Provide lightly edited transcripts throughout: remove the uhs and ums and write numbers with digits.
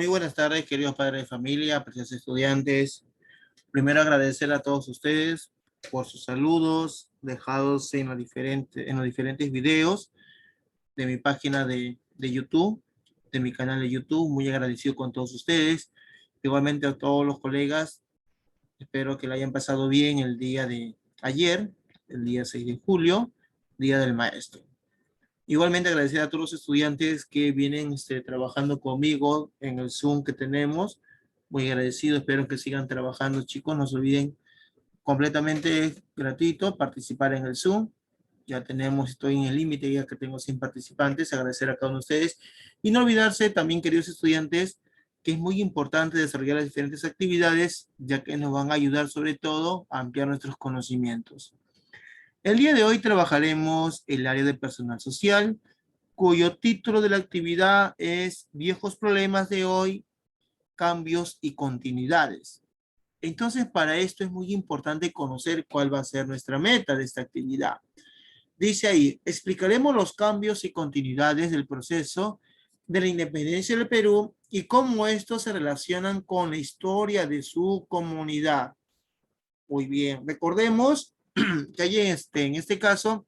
Muy buenas tardes, queridos padres de familia, preciosos estudiantes. Primero agradecer a todos ustedes por sus saludos dejados en los diferentes videos de mi página de YouTube, de mi canal de YouTube. Muy agradecido con todos ustedes. Igualmente a todos los colegas. Espero que la hayan pasado bien el día de ayer, el día 6 de julio, Día del Maestro. Igualmente agradecer a todos los estudiantes que vienen trabajando conmigo en el Zoom que tenemos. Muy agradecido, espero que sigan trabajando, chicos. No se olviden, completamente gratuito participar en el Zoom. Ya tenemos, estoy en el límite, ya que tengo 100 participantes. Agradecer a cada uno de ustedes. Y no olvidarse también, queridos estudiantes, que es muy importante desarrollar las diferentes actividades, ya que nos van a ayudar sobre todo a ampliar nuestros conocimientos. El día de hoy trabajaremos el área de personal social, cuyo título de la actividad es Viejos problemas de hoy, cambios y continuidades. Entonces, para esto es muy importante conocer cuál va a ser nuestra meta de esta actividad. Dice ahí, explicaremos los cambios y continuidades del proceso de la independencia del Perú y cómo estos se relacionan con la historia de su comunidad. Muy bien, recordemos que hay en este caso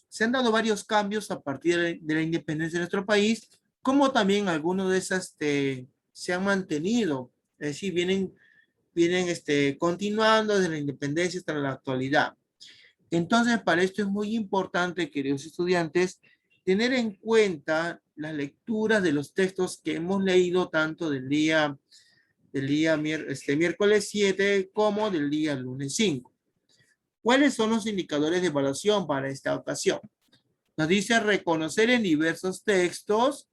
se han dado varios cambios a partir de la independencia de nuestro país, como también algunos de esas se han mantenido, es decir, vienen continuando desde la independencia hasta la actualidad. Entonces, para esto es muy importante, queridos estudiantes, tener en cuenta las lecturas de los textos que hemos leído tanto del día miércoles 7 como del día lunes 5. ¿Cuáles son los indicadores de evaluación para esta ocasión? Nos dice reconocer en diversos textos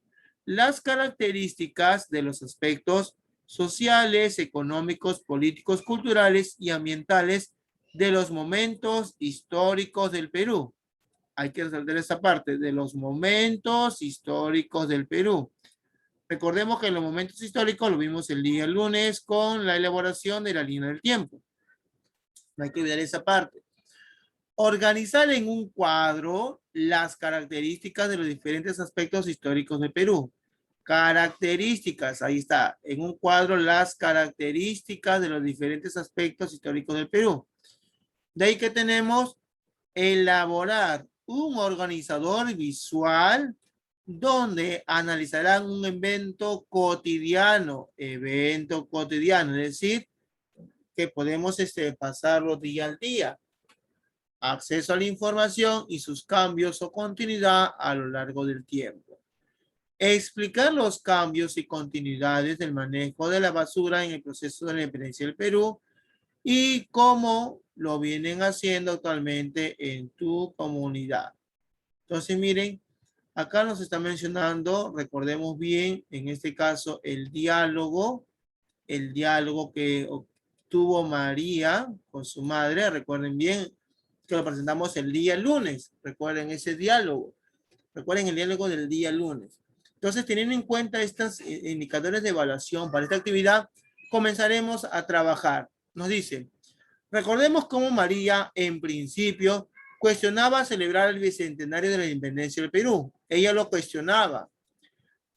las características de los aspectos sociales, económicos, políticos, culturales y ambientales de los momentos históricos del Perú. Hay que resaltar esta parte, de los momentos históricos del Perú. Recordemos que en los momentos históricos lo vimos el día lunes con la elaboración de la línea del tiempo. No hay que olvidar esa parte. Organizar en un cuadro las características de los diferentes aspectos históricos de Perú. Características, ahí está, en un cuadro las características de los diferentes aspectos históricos del Perú. De ahí que tenemos elaborar un organizador visual donde analizarán un evento cotidiano, es decir, que podemos pasarlo día al día. Acceso a la información y sus cambios o continuidad a lo largo del tiempo. Explicar los cambios y continuidades del manejo de la basura en el proceso de la independencia del Perú y cómo lo vienen haciendo actualmente en tu comunidad. Entonces, miren, acá nos está mencionando, recordemos bien, en este caso, el diálogo que tuvo María con su madre. Recuerden bien que lo presentamos el día lunes. Recuerden ese diálogo. Recuerden el diálogo del día lunes. Entonces, teniendo en cuenta estos indicadores de evaluación para esta actividad, comenzaremos a trabajar. Nos dice, recordemos cómo María, en principio, cuestionaba celebrar el bicentenario de la independencia del Perú. Ella lo cuestionaba,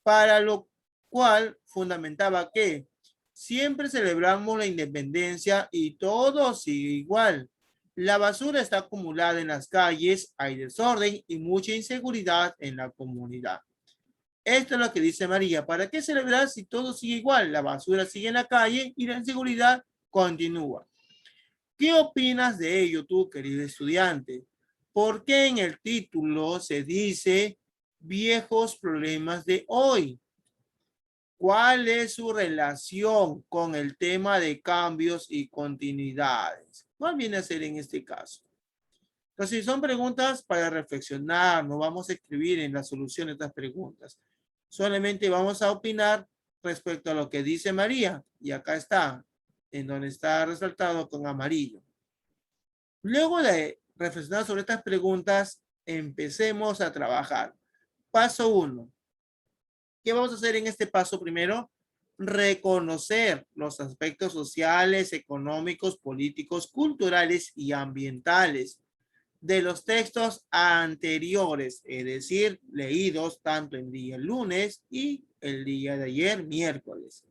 para lo cual fundamentaba que siempre celebramos la independencia y todo sigue igual. La basura está acumulada en las calles, hay desorden y mucha inseguridad en la comunidad. Esto es lo que dice María. ¿Para qué celebrar si todo sigue igual? La basura sigue en la calle y la inseguridad continúa. ¿Qué opinas de ello tú, querido estudiante? ¿Por qué en el título se dice viejos problemas de hoy? ¿Cuál es su relación con el tema de cambios y continuidades? ¿Cuál viene a ser en este caso? Entonces, son preguntas para reflexionar, no vamos a escribir en la solución de estas preguntas. Solamente vamos a opinar respecto a lo que dice María. Y acá está, en donde está resaltado con amarillo. Luego de reflexionar sobre estas preguntas, empecemos a trabajar. Paso 1. ¿Qué vamos a hacer en este paso primero? Reconocer los aspectos sociales, económicos, políticos, culturales y ambientales de los textos anteriores, es decir, leídos tanto el día lunes y el día de ayer, miércoles.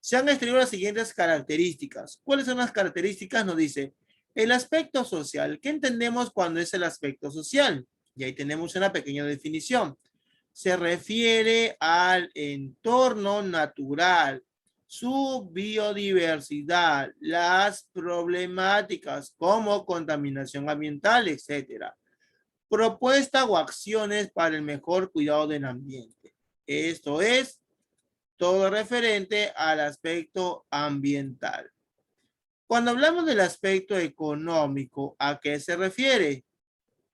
Se han extraído las siguientes características. ¿Cuáles son las características? Nos dice el aspecto social. ¿Qué entendemos cuando es el aspecto social? Y ahí tenemos una pequeña definición. Se refiere al entorno natural, su biodiversidad, las problemáticas como contaminación ambiental, etcétera. Propuesta o acciones para el mejor cuidado del ambiente. Esto es todo referente al aspecto ambiental. Cuando hablamos del aspecto económico, ¿a qué se refiere?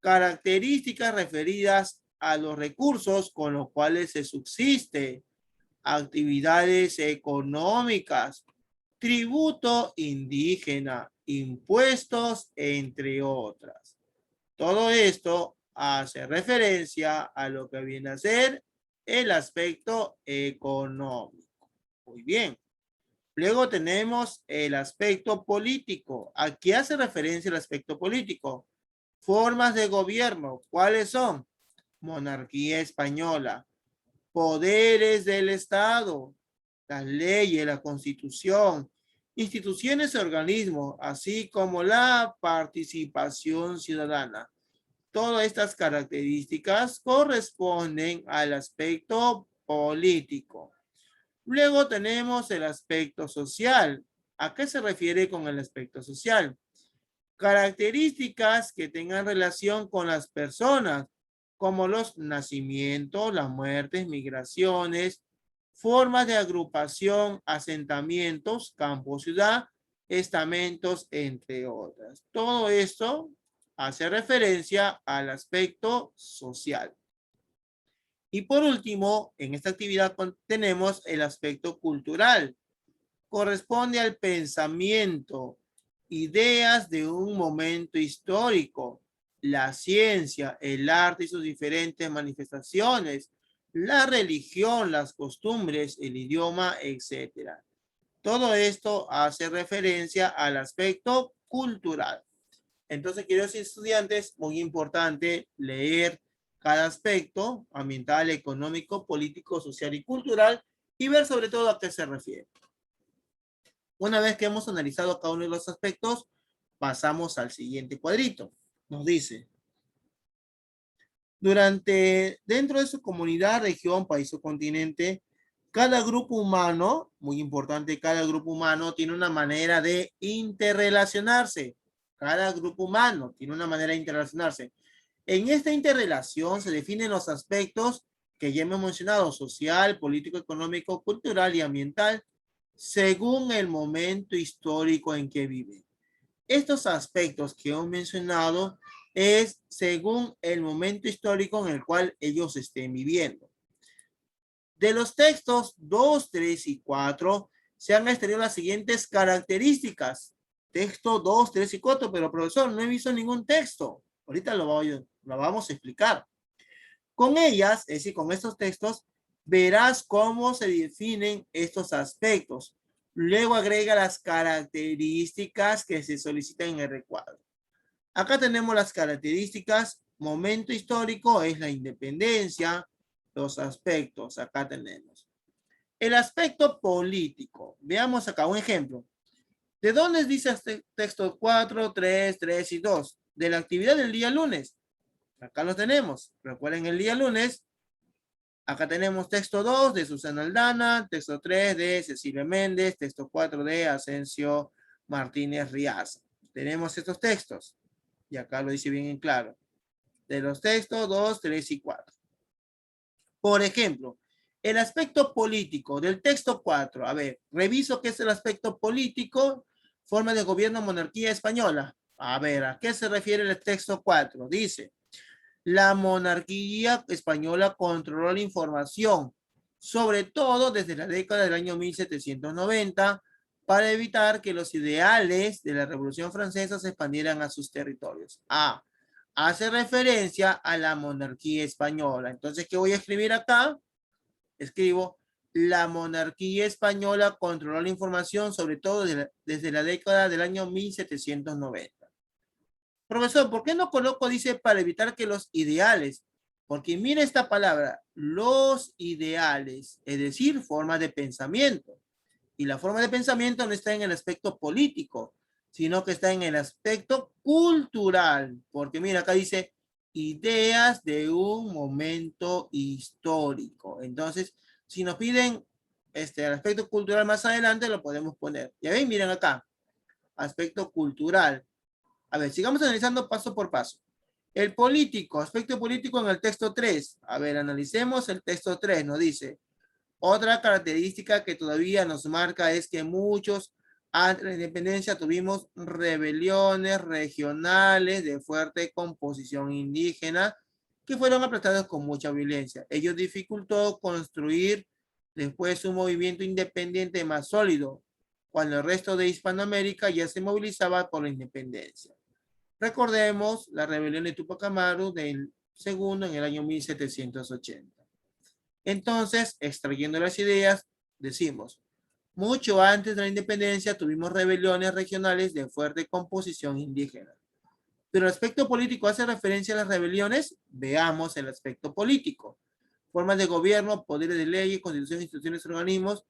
Características referidas a los recursos con los cuales se subsiste, actividades económicas, tributo indígena, impuestos, entre otras. Todo esto hace referencia a lo que viene a ser el aspecto económico. Muy bien. Luego tenemos el aspecto político. ¿A qué hace referencia el aspecto político? Formas de gobierno. ¿Cuáles son? Monarquía española. Poderes del Estado. Las leyes, la Constitución. Instituciones y organismos, así como la participación ciudadana. Todas estas características corresponden al aspecto político. Luego tenemos el aspecto social. ¿A qué se refiere con el aspecto social? Características que tengan relación con las personas, como los nacimientos, las muertes, migraciones, formas de agrupación, asentamientos, campo, ciudad, estamentos, entre otras. Todo esto hace referencia al aspecto social. Y por último, en esta actividad tenemos el aspecto cultural. Corresponde al pensamiento, ideas de un momento histórico, la ciencia, el arte y sus diferentes manifestaciones, la religión, las costumbres, el idioma, etc. Todo esto hace referencia al aspecto cultural. Entonces, queridos estudiantes, muy importante leer cada aspecto ambiental, económico, político, social y cultural y ver sobre todo a qué se refiere. Una vez que hemos analizado cada uno de los aspectos, pasamos al siguiente cuadrito. Nos dice, dentro de su comunidad, región, país o continente, cada grupo humano, muy importante, cada grupo humano tiene una manera de interrelacionarse. Cada grupo humano tiene una manera de interrelacionarse. En esta interrelación se definen los aspectos que ya hemos mencionado, social, político, económico, cultural y ambiental, según el momento histórico en que viven. Estos aspectos que hemos mencionado es según el momento histórico en el cual ellos estén viviendo. De los textos 2, 3 y 4 se han extraído las siguientes características. Texto 2, 3 y 4, pero profesor, no he visto ningún texto. Ahorita lo vamos a explicar. Con ellas, es decir, con estos textos, verás cómo se definen estos aspectos. Luego agrega las características que se solicitan en el recuadro. Acá tenemos las características. Momento histórico es la independencia. Los aspectos, acá tenemos. El aspecto político. Veamos acá un ejemplo. ¿De dónde dice este texto 4, 3, 3 y 2? De la actividad del día lunes. Acá lo tenemos. Recuerden el día lunes. Acá tenemos texto 2 de Susana Aldana, texto 3 de Cecilia Méndez, texto 4 de Asensio Martínez Riaza. Tenemos estos textos. Y acá lo dice bien en claro. De los textos 2, 3 y 4. Por ejemplo, el aspecto político del texto 4. A ver, reviso qué es el aspecto político. Forma de gobierno, monarquía española. A ver, ¿a qué se refiere el texto 4? Dice, la monarquía española controló la información, sobre todo desde la década del año 1790, para evitar que los ideales de la Revolución Francesa se expandieran a sus territorios. A. Hace referencia a la monarquía española. Entonces, ¿qué voy a escribir acá? Escribo, la monarquía española controló la información, sobre todo desde la década del año 1790. Profesor, ¿por qué no coloco, dice, para evitar que los ideales? Porque mira esta palabra, los ideales, es decir, formas de pensamiento. Y la forma de pensamiento no está en el aspecto político, sino que está en el aspecto cultural. Porque mira, acá dice ideas de un momento histórico. Entonces, si nos piden el aspecto cultural más adelante, lo podemos poner. Ya ven, miren acá, aspecto cultural. A ver, sigamos analizando paso por paso. El político, aspecto político en el texto 3. A ver, analicemos el texto 3. Nos dice, otra característica que todavía nos marca es que muchos antes de la independencia tuvimos rebeliones regionales de fuerte composición indígena que fueron aplastados con mucha violencia. Ello dificultó construir después un movimiento independiente más sólido, cuando el resto de Hispanoamérica ya se movilizaba por la independencia. Recordemos la rebelión de Tupac Amaru del segundo en el año 1780. Entonces, extrayendo las ideas, decimos, mucho antes de la independencia tuvimos rebeliones regionales de fuerte composición indígena. Pero el aspecto político hace referencia a las rebeliones. Veamos el aspecto político. Formas de gobierno, poderes de ley, constitución, instituciones, organismos,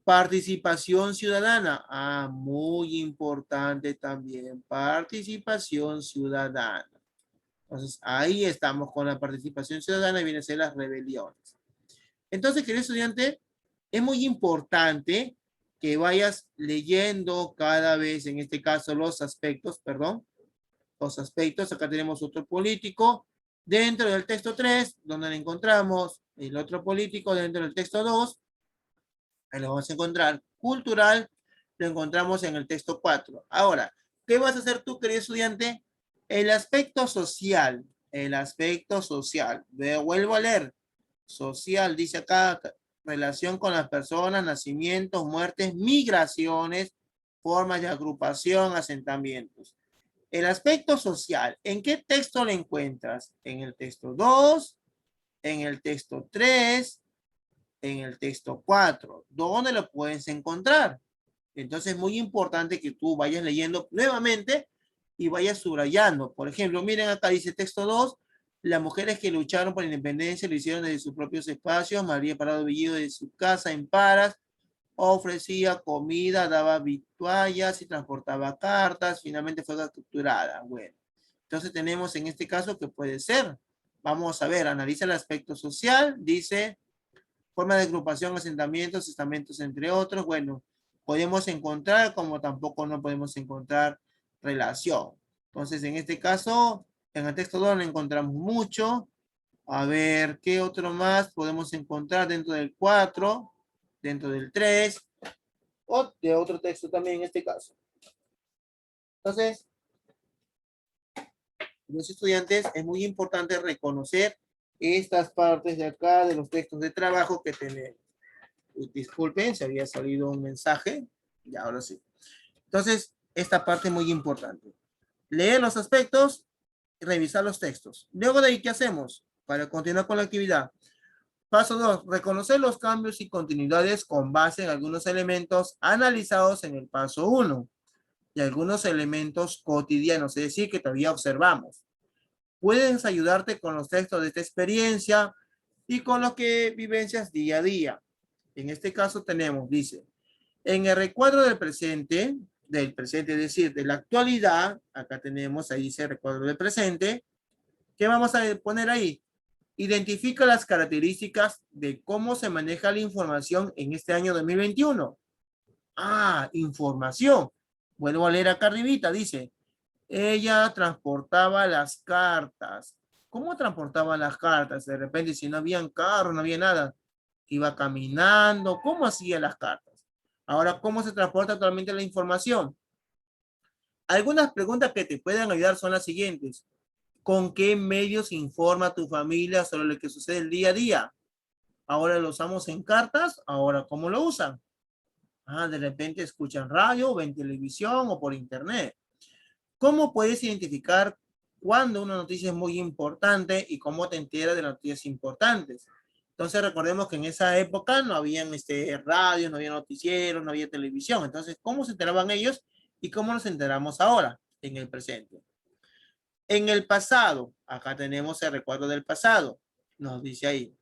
participación ciudadana. Ah, muy importante también, participación ciudadana. Entonces, ahí estamos con la participación ciudadana y vienen a ser las rebeliones. Entonces, querido estudiante, es muy importante que vayas leyendo cada vez, en este caso, los aspectos, perdón, los aspectos. Acá tenemos otro político dentro del texto 3, donde lo encontramos el otro político dentro del texto 2. Ahí lo vamos a encontrar. Cultural, lo encontramos en el texto 4. Ahora, ¿qué vas a hacer tú, querido estudiante? El aspecto social. El aspecto social. Vuelvo a leer. Social, dice acá, relación con las personas, nacimientos, muertes, migraciones, formas de agrupación, asentamientos. El aspecto social, ¿en qué texto lo encuentras? En el texto 2, en el texto 3, en el texto 4. ¿Dónde lo puedes encontrar? Entonces es muy importante que tú vayas leyendo nuevamente y vayas subrayando. Por ejemplo, miren acá dice texto 2, las mujeres que lucharon por la independencia lo hicieron desde sus propios espacios. María Parado Bellido de su casa en Paras ofrecía comida, daba vituallas y transportaba cartas. Finalmente fue capturada. Bueno, entonces tenemos en este caso que puede ser. Vamos a ver, analiza el aspecto social. Dice forma de agrupación, asentamientos, estamentos, entre otros. Bueno, podemos encontrar como tampoco no podemos encontrar relación. Entonces, en este caso, en el texto 2 no encontramos mucho. A ver, ¿qué otro más podemos encontrar dentro del 4, dentro del 3, o de otro texto también en este caso? Entonces, los estudiantes es muy importante reconocer estas partes de acá de los textos de trabajo que tenemos. Disculpen, se había salido un mensaje. Y ahora sí. Entonces, esta parte es muy importante. Leer los aspectos y revisar los textos. Luego de ahí, ¿qué hacemos? Para continuar con la actividad. Paso 2. Reconocer los cambios y continuidades con base en algunos elementos analizados en el paso 1 y algunos elementos cotidianos, es decir, que todavía observamos. Puedes ayudarte con los textos de esta experiencia y con los que vivencias día a día. En este caso tenemos, dice, en el recuadro del presente, es decir, de la actualidad, acá tenemos, ahí dice recuadro del presente, ¿qué vamos a poner ahí? Identifica las características de cómo se maneja la información en este año 2021. Ah, información. Vuelvo a leer acá arribita, dice, ella transportaba las cartas. ¿Cómo transportaba las cartas? De repente, si no habían carro, no había nada, iba caminando. ¿Cómo hacía las cartas? Ahora, ¿cómo se transporta actualmente la información? Algunas preguntas que te pueden ayudar son las siguientes. ¿Con qué medios informa tu familia sobre lo que sucede el día a día? Ahora lo usamos en cartas, ahora ¿cómo lo usan? Ah, de repente escuchan radio, ven televisión o por internet. ¿Cómo puedes identificar cuando una noticia es muy importante y cómo te enteras de noticias importantes? Entonces recordemos que en esa época no habían radio, no había noticieros, no había televisión. Entonces, ¿cómo se enteraban ellos y cómo nos enteramos ahora en el presente? En el pasado, acá tenemos el recuerdo del pasado, nos dice ahí.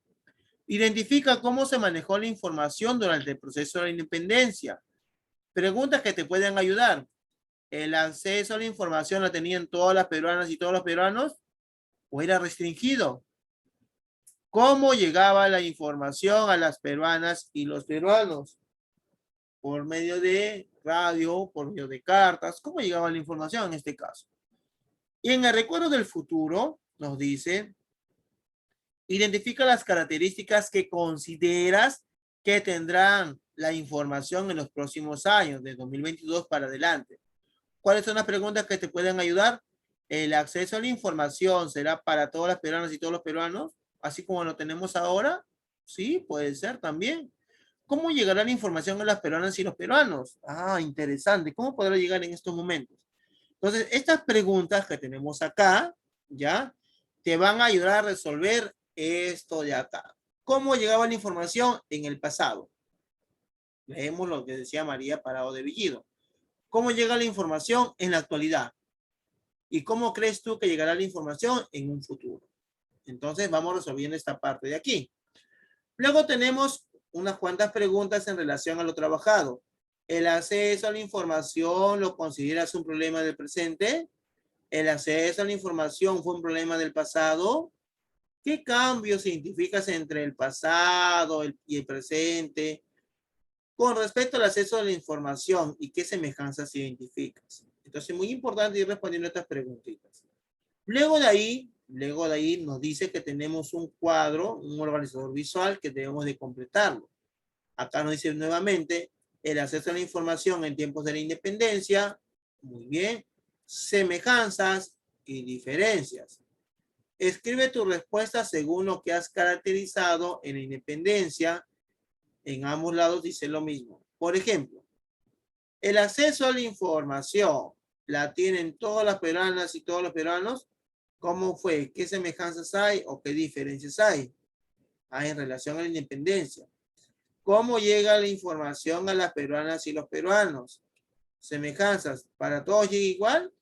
Identifica cómo se manejó la información durante el proceso de la independencia. Preguntas que te pueden ayudar. ¿El acceso a la información la tenían todas las peruanas y todos los peruanos o era restringido? ¿Cómo llegaba la información a las peruanas y los peruanos? ¿Por medio de radio, por medio de cartas? ¿Cómo llegaba la información en este caso? Y en el recuerdo del futuro nos dice, identifica las características que consideras que tendrán la información en los próximos años, de 2022 para adelante. ¿Cuáles son las preguntas que te pueden ayudar? ¿El acceso a la información será para todas las peruanas y todos los peruanos, así como lo tenemos ahora? Sí, puede ser también. ¿Cómo llegará la información a las peruanas y los peruanos? Ah, interesante. ¿Cómo podrá llegar en estos momentos? Entonces, estas preguntas que tenemos acá, ¿ya? Te van a ayudar a resolver esto de acá. ¿Cómo llegaba la información en el pasado? Leemos lo que decía María Parado de Villido. ¿Cómo llega la información en la actualidad? ¿Y cómo crees tú que llegará la información en un futuro? Entonces, vamos resolviendo esta parte de aquí. Luego tenemos unas cuantas preguntas en relación a lo trabajado. ¿El acceso a la información lo consideras un problema del presente? ¿El acceso a la información fue un problema del pasado? ¿Qué cambios identificas entre el pasado y el presente con respecto al acceso a la información y qué semejanzas identificas? Entonces, muy importante ir respondiendo a estas preguntitas. Luego de ahí nos dice que tenemos un cuadro, un organizador visual que debemos de completarlo. Acá nos dice nuevamente el acceso a la información en tiempos de la independencia. Muy bien. Semejanzas y diferencias. Escribe tu respuesta según lo que has caracterizado en la independencia. En ambos lados dice lo mismo. Por ejemplo, el acceso a la información la tienen todas las peruanas y todos los peruanos. ¿Cómo fue? ¿Qué semejanzas hay o qué diferencias hay? En relación a la independencia. ¿Cómo llega la información a las peruanas y los peruanos? ¿Semejanzas para todos llega igual?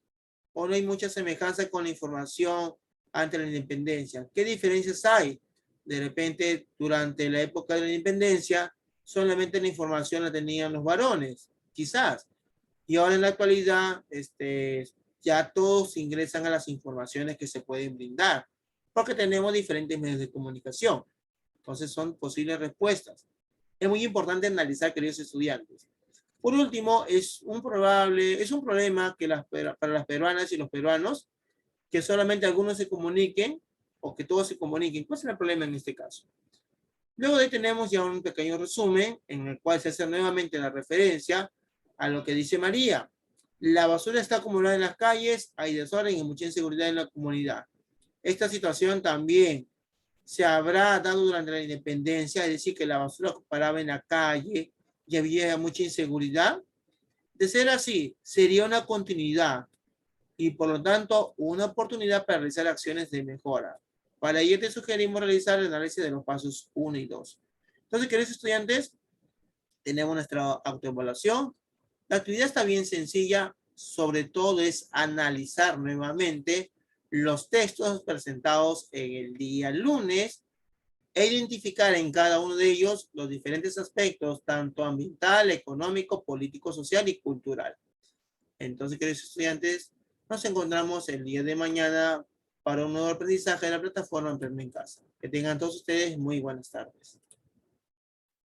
¿O no hay mucha semejanza con la información ante la independencia? ¿Qué diferencias hay? De repente, durante la época de la independencia, solamente la información la tenían los varones, quizás. Y ahora en la actualidad, ya todos ingresan a las informaciones que se pueden brindar, porque tenemos diferentes medios de comunicación. Entonces son posibles respuestas. Es muy importante analizar, queridos estudiantes. Por último, es un problema que para las peruanas y los peruanos, que solamente algunos se comuniquen o que todos se comuniquen. ¿Cuál es el problema en este caso? Luego de ahí tenemos ya un pequeño resumen en el cual se hace nuevamente la referencia a lo que dice María. La basura está acumulada en las calles, hay desorden y mucha inseguridad en la comunidad. Esta situación también se habrá dado durante la independencia, es decir, que la basura paraba en la calle y había mucha inseguridad. De ser así, sería una continuidad y por lo tanto una oportunidad para realizar acciones de mejora. Para ello te sugerimos realizar el análisis de los pasos 1 y 2. Entonces, queridos estudiantes, tenemos nuestra autoevaluación. La actividad está bien sencilla, sobre todo es analizar nuevamente los textos presentados en el día lunes e identificar en cada uno de ellos los diferentes aspectos, tanto ambiental, económico, político, social y cultural. Entonces, queridos estudiantes, nos encontramos el día de mañana para un nuevo aprendizaje de la plataforma Aprende en Casa. Que tengan todos ustedes muy buenas tardes.